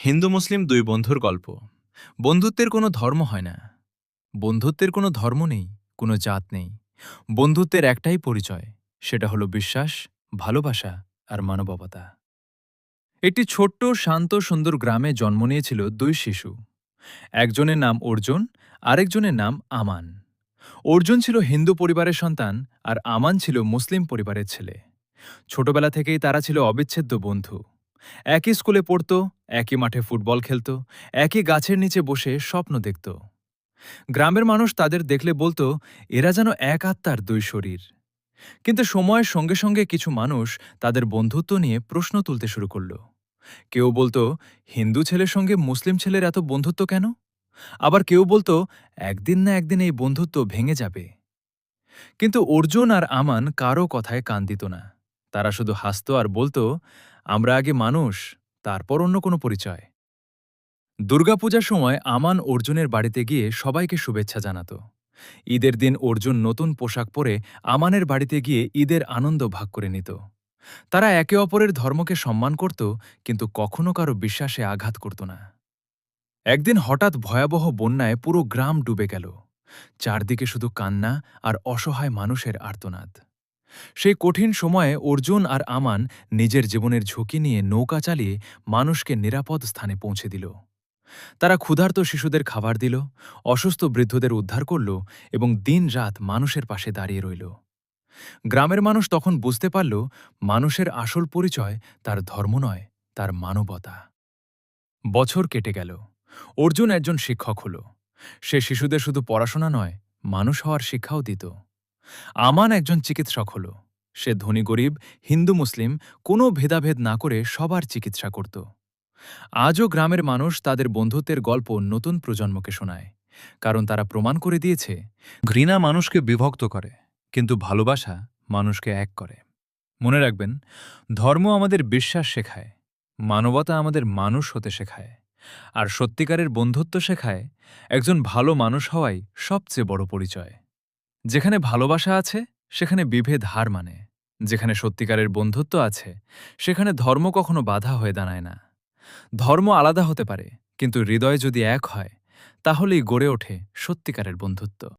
হিন্দু মুসলিম দুই বন্ধুর গল্প। বন্ধুত্বের কোনো ধর্ম হয় না। বন্ধুত্বের কোনো ধর্ম নেই, কোনো জাত নেই। বন্ধুত্বের একটাই পরিচয়, সেটা হলো বিশ্বাস, ভালোবাসা আর মানবতা। একটি ছোট্ট শান্ত সুন্দর গ্রামে জন্ম নিয়েছিল দুই শিশু। একজনের নাম অর্জুন, আরেকজনের নাম আমান। অর্জুন ছিল হিন্দু পরিবারের সন্তান আর আমান ছিল মুসলিম পরিবারের ছেলে। ছোটবেলা থেকেই তারা ছিল অবিচ্ছেদ্য বন্ধু। একই স্কুলে পড়ত, একই মাঠে ফুটবল খেলত, একই গাছের নিচে বসে স্বপ্ন দেখত। গ্রামের মানুষ তাদের দেখলে বলতো, এরা যেন এক আত্মার দুই শরীর। কিন্তু সময়ের সঙ্গে সঙ্গে কিছু মানুষ তাদের বন্ধুত্ব নিয়ে প্রশ্ন তুলতে শুরু করল। কেউ বলতো, হিন্দু ছেলের সঙ্গে মুসলিম ছেলের এত বন্ধুত্ব কেন? আবার কেউ বলতো, একদিন না একদিন এই বন্ধুত্ব ভেঙে যাবে। কিন্তু অর্জুন আর আমান কারও কথায় কান দিত না। তারা শুধু হাসত আর বলতো, আমরা আগে মানুষ, তারপর অন্য কোনো পরিচয়। দুর্গাপূজার সময় আমান অর্জুনের বাড়িতে গিয়ে সবাইকে শুভেচ্ছা জানাত। ঈদের দিন অর্জুন নতুন পোশাক পরে আমানের বাড়িতে গিয়ে ঈদের আনন্দ ভাগ করে নিত। তারা একে অপরের ধর্মকে সম্মান করত, কিন্তু কখনো কারো বিশ্বাসে আঘাত করত না। একদিন হঠাৎ ভয়াবহ বন্যায় পুরো গ্রাম ডুবে গেল। চারদিকে শুধু কান্না আর অসহায় মানুষের আর্তনাদ। সেই কঠিন সময়ে অর্জুন আর আমান নিজের জীবনের ঝুঁকি নিয়ে নৌকা চালিয়ে মানুষকে নিরাপদ স্থানে পৌঁছে দিল। তারা ক্ষুধার্ত শিশুদের খাবার দিল, অসুস্থ বৃদ্ধদের উদ্ধার করল এবং দিনরাত মানুষের পাশে দাঁড়িয়ে রইল। গ্রামের মানুষ তখন বুঝতে পারল, মানুষের আসল পরিচয় তার ধর্ম নয়, তার মানবতা। বছর কেটে গেল। অর্জুন একজন শিক্ষক হল। সে শিশুদের শুধু পড়াশোনা নয়, মানুষ হওয়ার শিক্ষাও দিত। আমান একজন চিকিৎসক হল। সে ধনী গরিব, হিন্দু মুসলিম কোনো ভেদাভেদ না করে সবার চিকিৎসা করত। আজও গ্রামের মানুষ তাদের বন্ধুত্বের গল্প নতুন প্রজন্মকে শোনায়, কারণ তারা প্রমাণ করে দিয়েছে, ঘৃণা মানুষকে বিভক্ত করে, কিন্তু ভালোবাসা মানুষকে এক করে। মনে রাখবেন, ধর্ম আমাদের বিশ্বাস শেখায়, মানবতা আমাদের মানুষ হতে শেখায়, আর সত্যিকারের বন্ধুত্ব শেখায় একজন ভালো মানুষ হওয়াই সবচেয়ে বড় পরিচয়। যেখানে ভালোবাসা আছে, সেখানে বিভেদ হার মানে। যেখানে সত্যিকারের বন্ধুত্ব আছে, সেখানে ধর্ম কখনো বাধা হয়ে দাঁড়ায় না। ধর্ম আলাদা হতে পারে, কিন্তু হৃদয় যদি এক হয়, তাহলেই গড়ে ওঠে সত্যিকারের বন্ধুত্ব।